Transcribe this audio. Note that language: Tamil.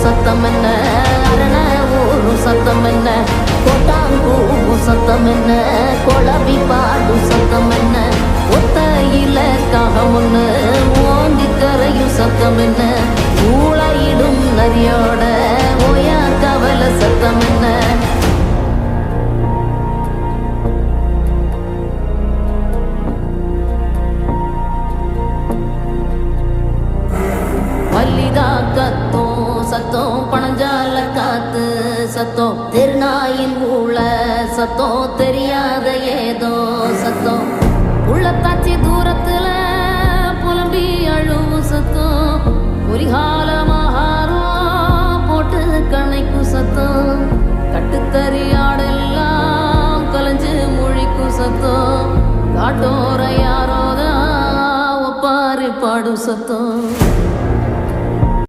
சத்தம் என்ன, அரண ஊரும் சத்தம் என்ன, கோட்டாங்கூவும் சத்தம் என்ன, குழவி பாடும் சத்தம் என்ன, ஒத்தையில காகமுன்னு ஓங்கி கரையும் சத்தம் என்ன, ஊழையிடும் நரியோட ஓயா கவலை சத்தம் என்ன. மல்லிகா கத்தோம் சத்தம், பணஞ்சால காத்து சத்தம், திருநாயின் ஊழ சத்தம், தெரியாத ஏதோ சத்தம், உள்ளத்தாச்சி தூரத்துல புலம்பி அழுவும் சத்தம், பொறிகாலமாகாரம் போட்டு கணைக்கும் சத்தம், கட்டுத்தறியாடெல்லாம் கலைஞ்சு முழிக்கும் சத்தம், காட்டோர யாரோதான் ஒப்பாரி பாடும் சத்தம்.